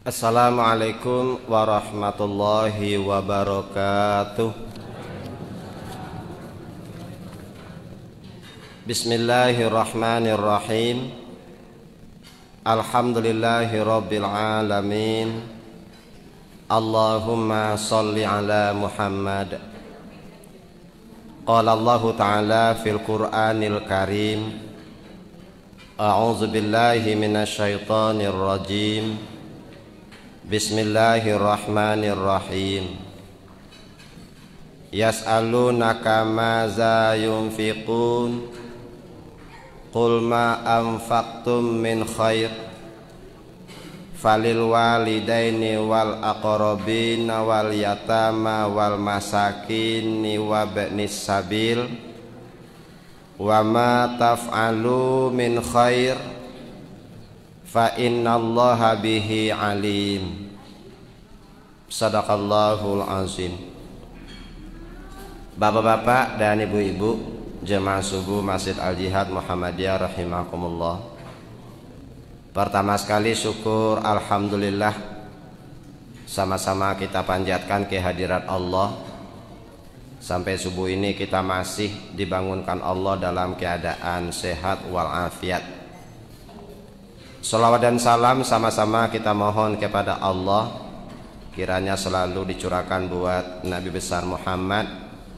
Assalamualaikum warahmatullahi wabarakatuh. Bismillahirrahmanirrahim. Alhamdulillahi rabbil alamin. Allahumma salli ala Muhammad. Qala Allah ta'ala fil Qur'anil Karim. A'udzu billahi minasyaitonir rajim. Bismillahirrahmanirrahim. Yas'alunaka maza yunfiqun qul ma anfaqtum min khair falil walidaini wal aqrabina wal yatama wal masakini wa ibnis sabil wa ma taf'alu min khair fa innallaha bihi alim. Sadaqallahul azim. Bapak-bapak dan ibu-ibu jemaah subuh Masjid Al-Jihad Muhammadiyah rahimakumullah. Pertama sekali syukur alhamdulillah sama-sama kita panjatkan kehadirat Allah. Sampai subuh ini kita masih dibangunkan Allah dalam keadaan sehat walafiat. Salawat dan salam sama-sama kita mohon kepada Allah, kiranya selalu dicurahkan buat Nabi besar Muhammad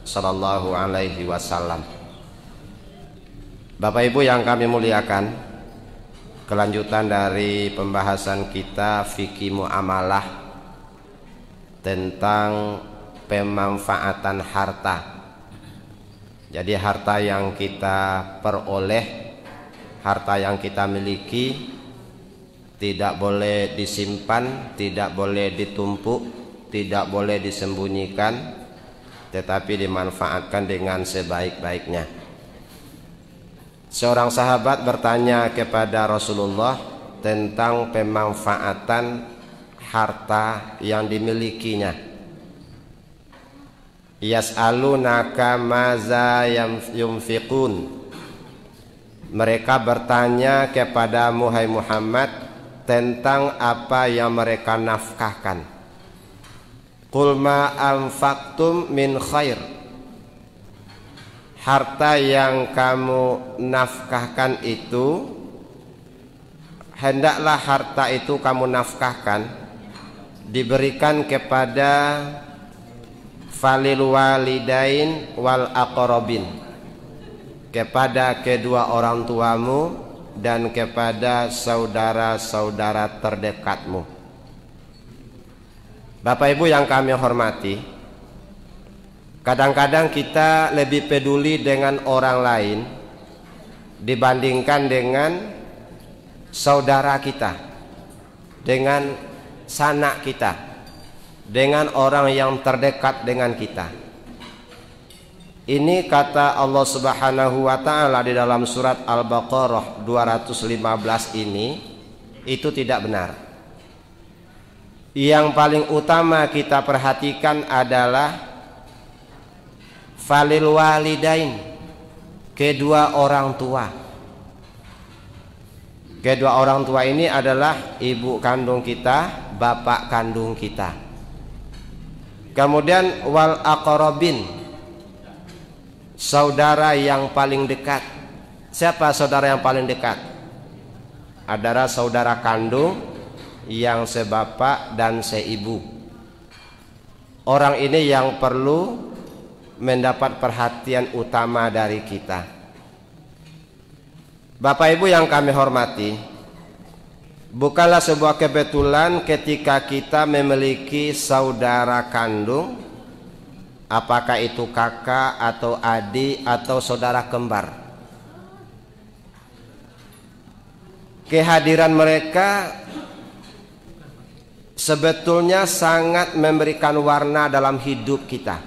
sallallahu alaihi wasallam. Bapak Ibu yang kami muliakan, kelanjutan dari pembahasan kita fikih muamalah tentang pemanfaatan harta. Jadi harta yang kita peroleh, harta yang kita miliki tidak boleh disimpan, tidak boleh ditumpuk, tidak boleh disembunyikan, tetapi dimanfaatkan dengan sebaik-baiknya. Seorang sahabat bertanya kepada Rasulullah tentang pemanfaatan harta yang dimilikinya. Yas'alunaka maza yunfiqun. Mereka bertanya kepada Muhammad tentang apa yang mereka nafkahkan. Qul ma anfaqtum min khair. Harta yang kamu nafkahkan itu, hendaklah harta itu kamu nafkahkan diberikan kepada falil walidain wal aqrabin, kepada kedua orang tuamu dan kepada saudara-saudara terdekatmu. Bapak Ibu yang kami hormati, kadang-kadang kita lebih peduli dengan orang lain dibandingkan dengan saudara kita, dengan sanak kita, dengan orang yang terdekat dengan kita. Ini kata Allah Subhanahu wa ta'ala di dalam surat Al-Baqarah 215 ini, itu tidak benar. Yang paling utama kita perhatikan adalah falil walidain, kedua orang tua. Kedua orang tua ini adalah ibu kandung kita, bapak kandung kita. Kemudian wal aqrabin, saudara yang paling dekat. Siapa saudara yang paling dekat? Adalah saudara kandung yang sebapak dan seibu. Orang ini yang perlu mendapat perhatian utama dari kita. Bapak Ibu yang kami hormati, bukanlah sebuah kebetulan ketika kita memiliki saudara kandung, apakah itu kakak atau adik atau saudara kembar. Kehadiran mereka sebetulnya sangat memberikan warna dalam hidup kita.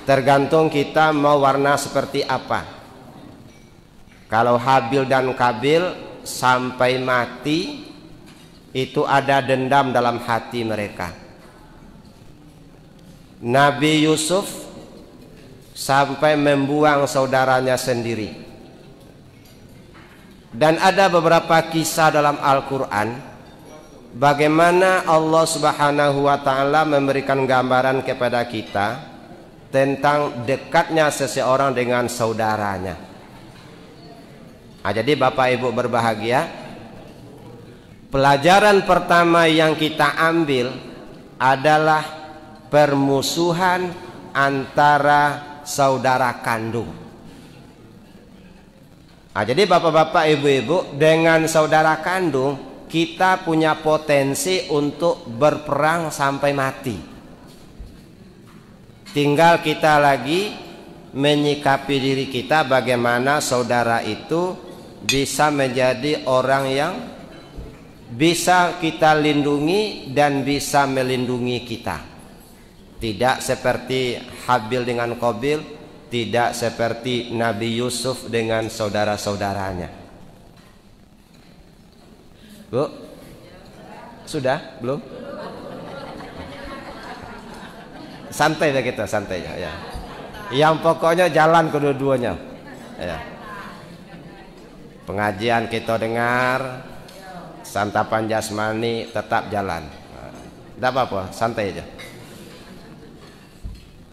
Tergantung kita mau warna seperti apa. Kalau Habil dan Kabil sampai mati, itu ada dendam dalam hati mereka. Nabi Yusuf sampai membuang saudaranya sendiri. Dan ada beberapa kisah dalam Al-Quran bagaimana Allah Subhanahu wa taala memberikan gambaran kepada kita tentang dekatnya seseorang dengan saudaranya. Nah, jadi Bapak Ibu berbahagia, pelajaran pertama yang kita ambil adalah permusuhan antara saudara kandung. Nah, jadi bapak-bapak, ibu-ibu, dengan saudara kandung kita punya potensi untuk berperang sampai mati. Tinggal kita lagi menyikapi diri kita bagaimana saudara itu bisa menjadi orang yang bisa kita lindungi dan bisa melindungi kita. Tidak seperti Habil dengan Qabil, tidak seperti Nabi Yusuf dengan saudara-saudaranya. Bu, sudah belum? Santai ya kita, santai ya. Yang pokoknya jalan kedua-duanya. Ya. Pengajian kita dengar, santapan jasmani tetap jalan. Tidak apa-apa, santai aja.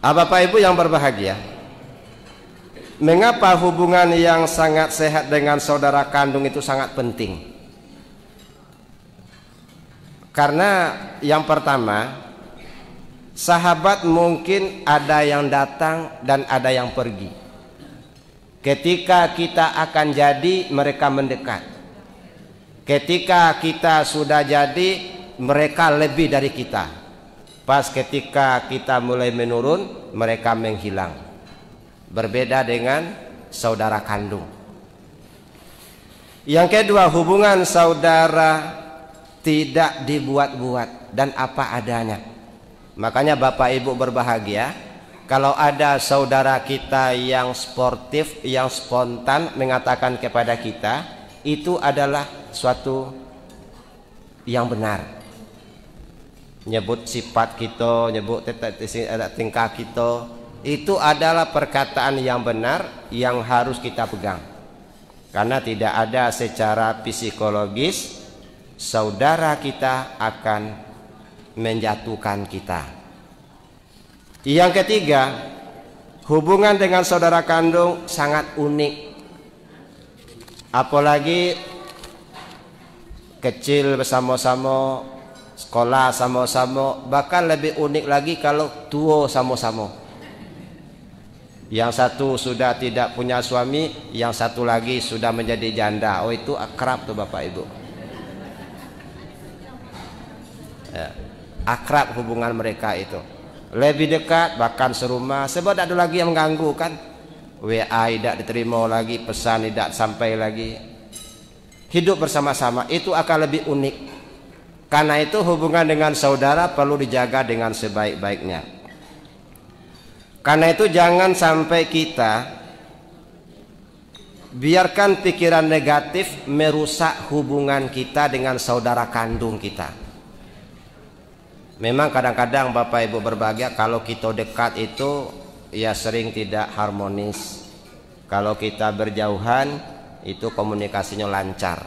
Bapak Ibu yang berbahagia, mengapa hubungan yang sangat sehat dengan saudara kandung itu sangat penting? Karena yang pertama, sahabat mungkin ada yang datang dan ada yang pergi. Ketika kita akan jadi, mereka mendekat. Ketika kita sudah jadi, mereka lebih dari kita. Pas ketika kita mulai menurun, mereka menghilang. Berbeda dengan saudara kandung. Yang kedua, hubungan saudara tidak dibuat-buat dan apa adanya. Makanya Bapak Ibu berbahagia, kalau ada saudara kita yang sportif, yang spontan mengatakan kepada kita, itu adalah suatu yang benar. Nyebut sifat kita, nyebut tingkah kita, itu adalah perkataan yang benar yang harus kita pegang. Karena tidak ada secara psikologis saudara kita akan menjatuhkan kita. Yang ketiga, hubungan dengan saudara kandung sangat unik. Apalagi kecil bersama-sama, sekolah sama-sama, bahkan lebih unik lagi kalau tua sama-sama. Yang satu sudah tidak punya suami, yang satu lagi sudah menjadi janda. Oh, itu akrab tuh Bapak Ibu. Ya, akrab hubungan mereka itu. Lebih dekat, bahkan serumah. Sebab tidak ada lagi yang mengganggu kan. WA tidak diterima lagi, pesan tidak sampai lagi. Hidup bersama-sama itu akan lebih unik. Karena itu hubungan dengan saudara perlu dijaga dengan sebaik-baiknya. Karena itu jangan sampai kita biarkan pikiran negatif merusak hubungan kita dengan saudara kandung kita. Memang kadang-kadang Bapak Ibu berbahagia, kalau kita dekat itu ya sering tidak harmonis. Kalau kita berjauhan itu komunikasinya lancar.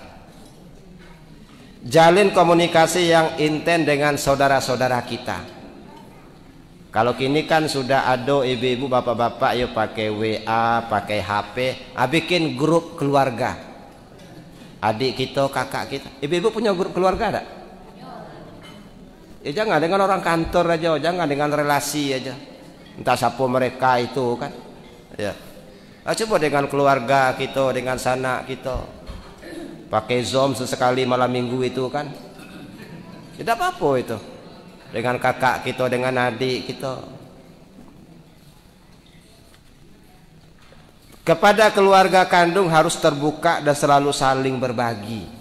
Jalin komunikasi yang intens dengan saudara-saudara kita. Kalau kini kan sudah ada ibu-ibu, bapak-bapak yuk pakai WA, pakai HP, bikin grup keluarga. Adik kita, kakak kita. Ibu-ibu punya grup keluarga enggak? Ya jangan dengan orang kantor aja, jangan dengan relasi aja. Entah siapa mereka itu kan. Ya. Coba dengan keluarga kita, dengan sanak kita. Pakai Zoom sesekali malam minggu itu kan. Tidak apa-apa itu. Dengan kakak kita, dengan adik kita. Kepada keluarga kandung harus terbuka dan selalu saling berbagi.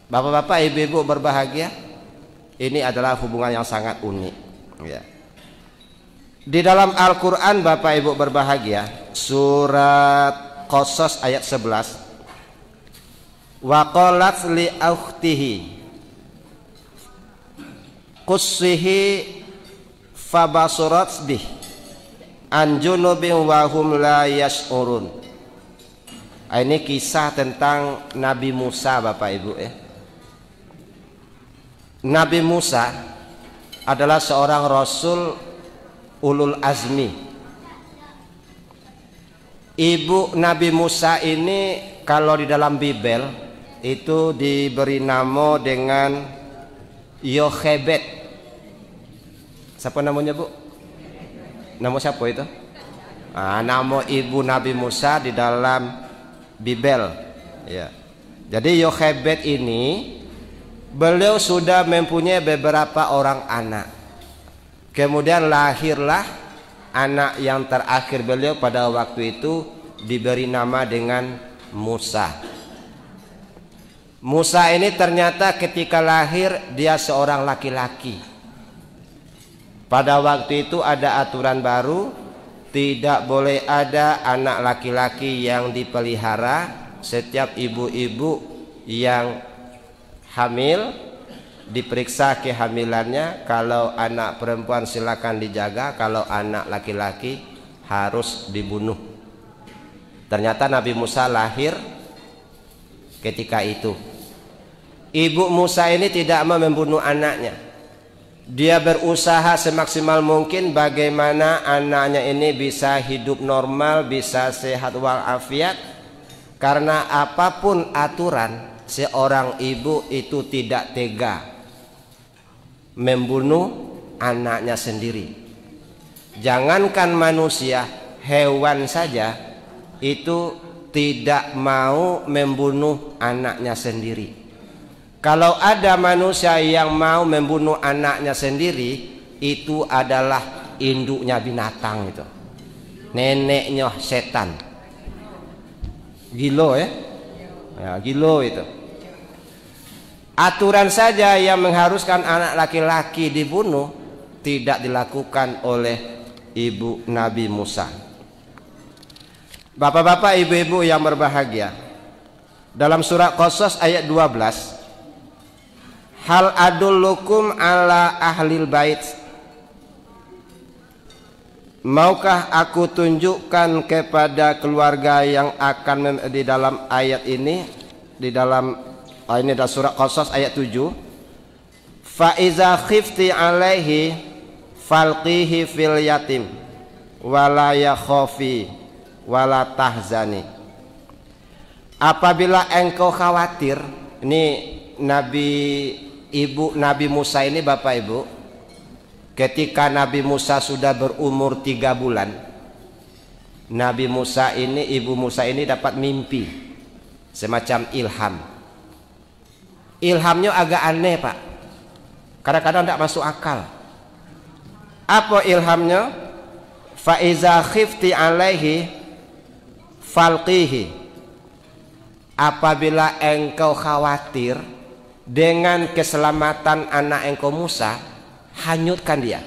Bapak-bapak, ibu-ibu berbahagia, ini adalah hubungan yang sangat unik. Ya. Di dalam Al-Quran, Bapak Ibu berbahagia, surat Qasas ayat 11, wa qalat li ukhtihi qussihi fabasurat bih an junubin wa hum la yash'urun. Ini kisah tentang Nabi Musa, Bapak Ibu ya. Nabi Musa adalah seorang rasul ulul azmi. Ibu Nabi Musa ini kalau di dalam Bible itu diberi nama dengan Yochebed. Siapa namanya, Bu? Nama siapa itu? Nama ibu Nabi Musa di dalam Bible, ya. Jadi Yochebed ini beliau sudah mempunyai beberapa orang anak. Kemudian lahirlah anak yang terakhir beliau pada waktu itu, diberi nama dengan Musa. Musa ini ternyata ketika lahir dia seorang laki-laki. Pada waktu itu ada aturan baru, tidak boleh ada anak laki-laki yang dipelihara. Setiap ibu-ibu yang hamil diperiksa kehamilannya. Kalau anak perempuan silakan dijaga, kalau anak laki-laki harus dibunuh. Ternyata Nabi Musa lahir ketika itu. Ibu Musa ini tidak mau membunuh anaknya. Dia berusaha semaksimal mungkin bagaimana anaknya ini bisa hidup normal, bisa sehat walafiat. Karena apapun aturan, seorang ibu itu tidak tega membunuh anaknya sendiri. Jangankan manusia, hewan saja itu tidak mau membunuh anaknya sendiri. Kalau ada manusia yang mau membunuh anaknya sendiri, itu adalah induknya binatang, itu neneknya setan. Gilo ya, gilo itu. Aturan saja yang mengharuskan anak laki-laki dibunuh tidak dilakukan oleh ibu Nabi Musa. Bapak-bapak, ibu-ibu yang berbahagia, dalam surah Qasas ayat 12, hal adullukum ala ahlil bait, maukah aku tunjukkan kepada keluarga yang akan di dalam ayat ini, di dalam ini adalah surah Qasas ayat 7. Fa iza khifti alaihi falqihi fil yatim wala yakhafi wala tahzani. Apabila engkau khawatir, ini Ibu Nabi Musa ini, Bapak Ibu, ketika Nabi Musa sudah berumur 3 bulan, Nabi Musa ini, Ibu Musa ini dapat mimpi semacam ilham. Ilhamnya agak aneh, Pak. Kadang-kadang tidak masuk akal. Apa ilhamnya? Fa iza khifti alaihi falqihi. Apabila engkau khawatir dengan keselamatan anak engkau Musa, hanyutkan dia.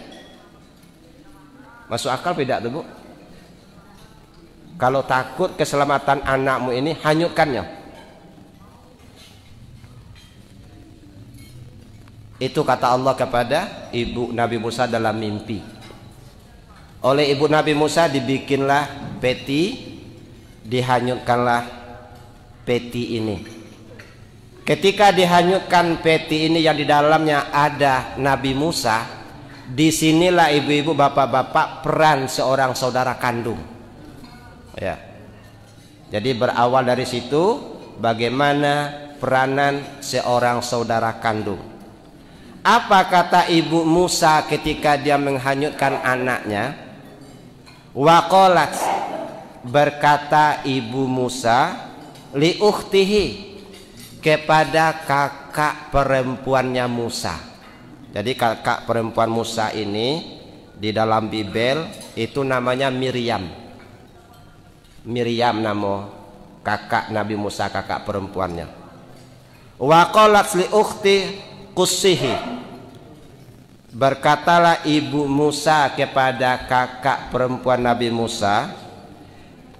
Masuk akal tidak tuh, Bu? Kalau takut keselamatan anakmu ini, hanyutkannya. Itu kata Allah kepada ibu Nabi Musa dalam mimpi. Oleh ibu Nabi Musa dibikinlah peti, dihanyutkanlah peti ini. Ketika dihanyutkan peti ini yang di dalamnya ada Nabi Musa, disinilah ibu-ibu, bapak-bapak, peran seorang saudara kandung. Ya. Jadi berawal dari situ bagaimana peranan seorang saudara kandung. Apa kata ibu Musa ketika dia menghanyutkan anaknya? Waqalat, berkata ibu Musa, li ukhtihi, kepada kakak perempuannya Musa. Jadi kakak perempuan Musa ini di dalam Bible itu namanya Miriam. Miriam nama kakak Nabi Musa, kakak perempuannya. Wa qalat li ukhti qussihi, berkatalah ibu Musa kepada kakak perempuan Nabi Musa,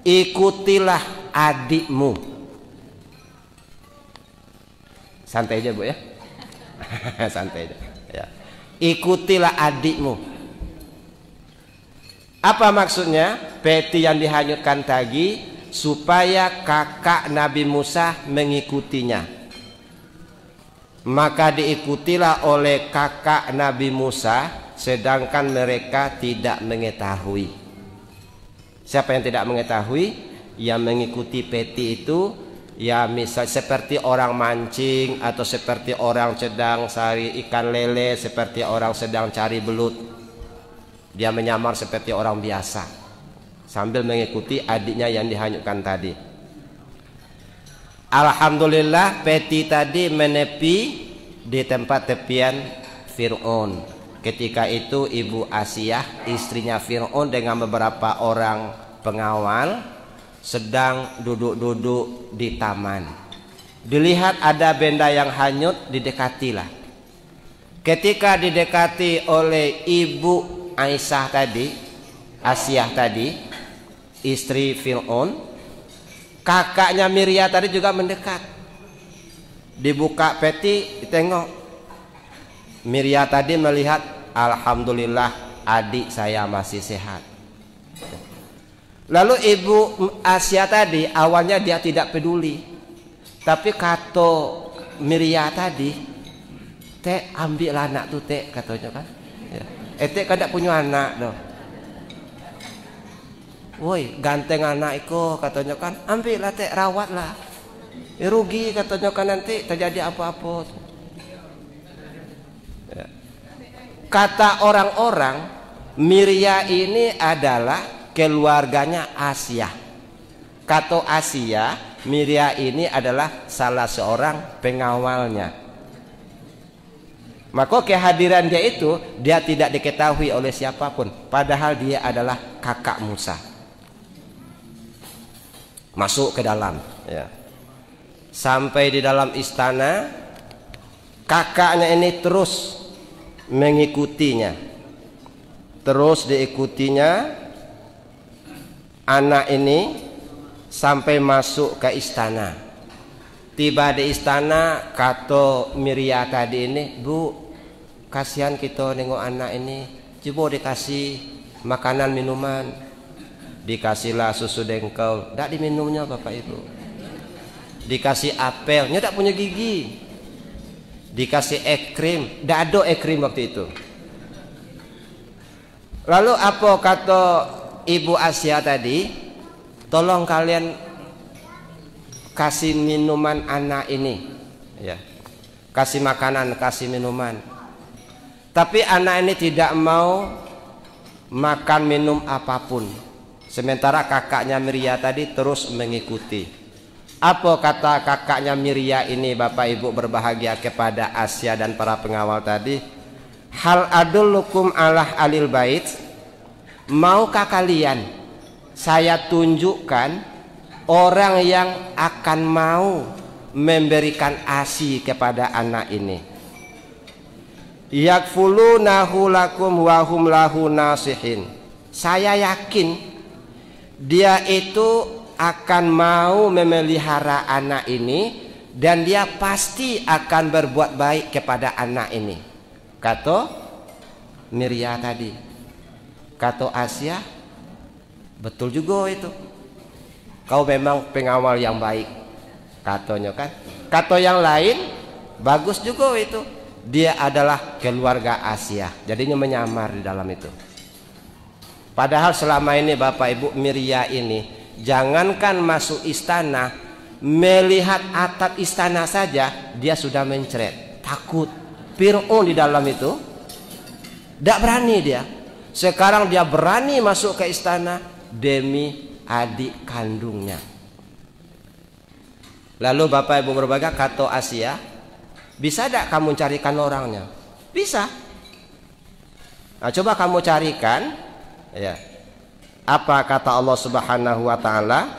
ikutilah adikmu. Santai aja, Bu, ya. Santai aja, ya. Ikutilah adikmu. Apa maksudnya? Peti yang dihanyutkan tadi supaya kakak Nabi Musa mengikutinya. Maka diikutilah oleh kakak Nabi Musa, sedangkan mereka tidak mengetahui. Siapa yang tidak mengetahui? Yang mengikuti peti itu, ya misal seperti orang mancing, atau seperti orang sedang cari ikan lele, seperti orang sedang cari belut. Dia menyamar seperti orang biasa sambil mengikuti adiknya yang dihanyutkan tadi. Alhamdulillah peti tadi menepi di tempat tepian Fir'aun. Ketika itu Ibu Asiyah, istrinya Fir'aun, dengan beberapa orang pengawal sedang duduk-duduk di taman. Dilihat ada benda yang hanyut, didekatilah. Ketika didekati oleh Ibu Aisyah tadi, Asiyah tadi, istri Fir'aun, kakaknya Mirya tadi juga mendekat. Dibuka peti, ditengok. Mirya tadi melihat, alhamdulillah adik saya masih sehat. Lalu Ibu Asiyah tadi awalnya dia tidak peduli, tapi kata Mirya tadi, teh ambil anak tuh teh, katanya kan. Teh kada punya anak doh. Woi, ganteng anak iko, katanya kan, ambillah teh, rawatlah. Rugi katanya kan, nanti terjadi apa-apa. Ya. Kata orang-orang, Mirya ini adalah keluarganya Asiyah. Kata Asiyah, Mirya ini adalah salah seorang pengawalnya. Maka kehadiran dia itu, dia tidak diketahui oleh siapapun, padahal dia adalah kakak Musa. Masuk ke dalam, ya. Sampai di dalam istana, kakaknya ini terus mengikutinya, terus diikutinya anak ini sampai masuk ke istana. Tiba di istana, kata Mirya tadi ini, Bu, kasihan kita nengok anak ini, coba dikasih makanan minuman. Dikasihlah susu dengkol, tidak diminumnya Bapak Ibu. Dikasih apelnya tidak punya gigi. Dikasih ekrim, tidak ada ekrim waktu itu. Lalu apa kata Ibu Asiyah tadi? Tolong kalian kasih minuman anak ini, ya. Kasih makanan, kasih minuman. Tapi anak ini tidak mau makan minum apapun. Sementara kakaknya Mirya tadi terus mengikuti. Apa kata kakaknya Mirya ini, Bapak Ibu berbahagia, kepada Asiyah dan para pengawal tadi? Hal adullukum ala alil bait? Maukah kalian saya tunjukkan orang yang akan mau memberikan ASI kepada anak ini? Yakfulunahu lakum wa hum lahu nasihin. Saya yakin dia itu akan mau memelihara anak ini, dan dia pasti akan berbuat baik kepada anak ini. Kata Mirya tadi. Kata Asiyah, betul juga itu. Kau memang pengawal yang baik, katanya kan. Kata yang lain, bagus juga itu. Dia adalah keluarga Asiyah, jadinya menyamar di dalam itu. Padahal selama ini Bapak Ibu, Mirya ini jangankan masuk istana, melihat atap istana saja dia sudah mencret, takut. Fir'aun di dalam itu tidak berani dia. Sekarang dia berani masuk ke istana demi adik kandungnya. Lalu Bapak Ibu berbahagia, kata Asiyah, bisa tidak kamu carikan orangnya? Bisa. Nah, coba kamu carikan. Ya. Apa kata Allah Subhanahu wa taala?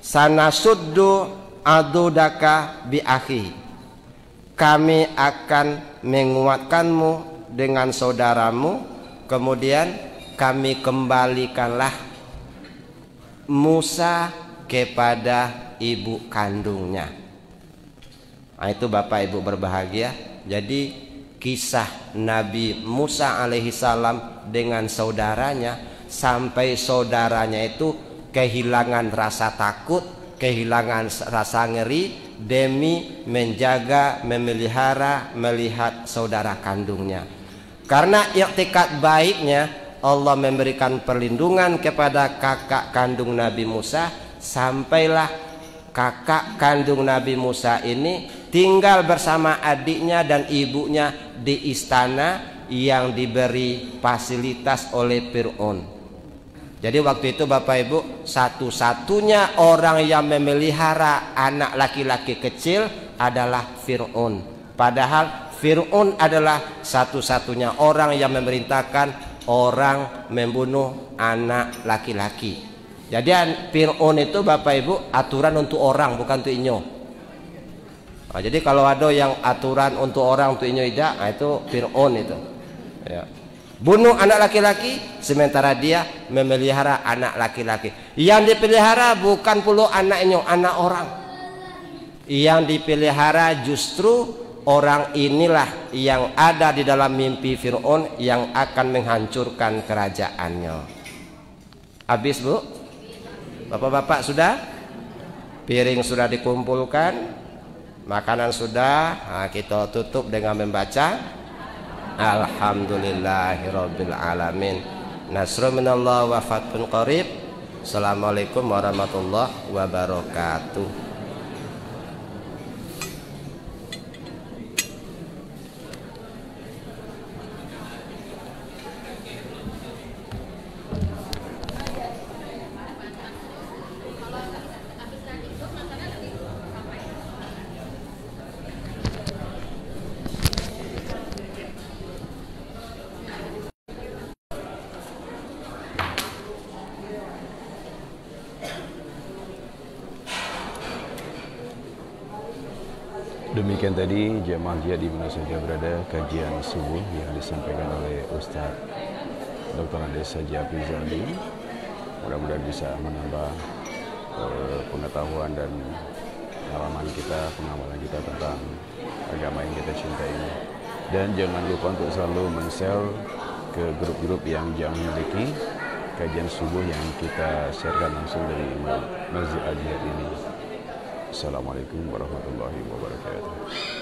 Sanasuddu adudaka bi akhi. Kami akan menguatkanmu dengan saudaramu, kemudian kami kembalikanlah Musa kepada ibu kandungnya. Nah, itu Bapak Ibu berbahagia. Jadi kisah Nabi Musa alaihissalam dengan saudaranya, sampai saudaranya itu kehilangan rasa takut, kehilangan rasa ngeri, demi menjaga, memelihara, melihat saudara kandungnya. Karena i'tikad baiknya Allah memberikan perlindungan kepada kakak kandung Nabi Musa, sampailah kakak kandung Nabi Musa ini tinggal bersama adiknya dan ibunya di istana yang diberi fasilitas oleh Fir'aun. Jadi waktu itu Bapak Ibu, satu-satunya orang yang memelihara anak laki-laki kecil adalah Fir'aun. Padahal Fir'aun adalah satu-satunya orang yang memerintahkan orang membunuh anak laki-laki. Jadi Fir'aun itu Bapak Ibu aturan untuk orang, bukan untuk inyo. Nah, jadi kalau ada yang aturan untuk orang untuk inyo tidak, nah itu Fir'aun itu. Ya. Bunuh anak laki-laki sementara dia memelihara anak laki-laki. Yang dipelihara bukan pula anaknya, anak orang. Yang dipelihara justru orang inilah yang ada di dalam mimpi Fir'aun yang akan menghancurkan kerajaannya. Habis Bu? Bapak-bapak sudah? Piring sudah dikumpulkan, makanan sudah. Nah, kita tutup dengan membaca Alhamdulillahirabbil alamin. Nasrun minallah wa fathun qarib. Assalamualaikum warahmatullahi wabarakatuh. Demikian tadi jemaah jihad di mana saja berada, kajian subuh yang disampaikan oleh Ustaz Dr. Andes Haji Afrizali. Mudah-mudahan bisa menambah pengetahuan dan pengalaman kita, pengamalan kita tentang agama yang kita cintai ini. Dan jangan lupa untuk selalu men-share ke grup-grup yang jangan memiliki kajian subuh yang kita sharekan langsung dari Masjid Al-Jihad ini. Assalamualaikum warahmatullahi wabarakatuh.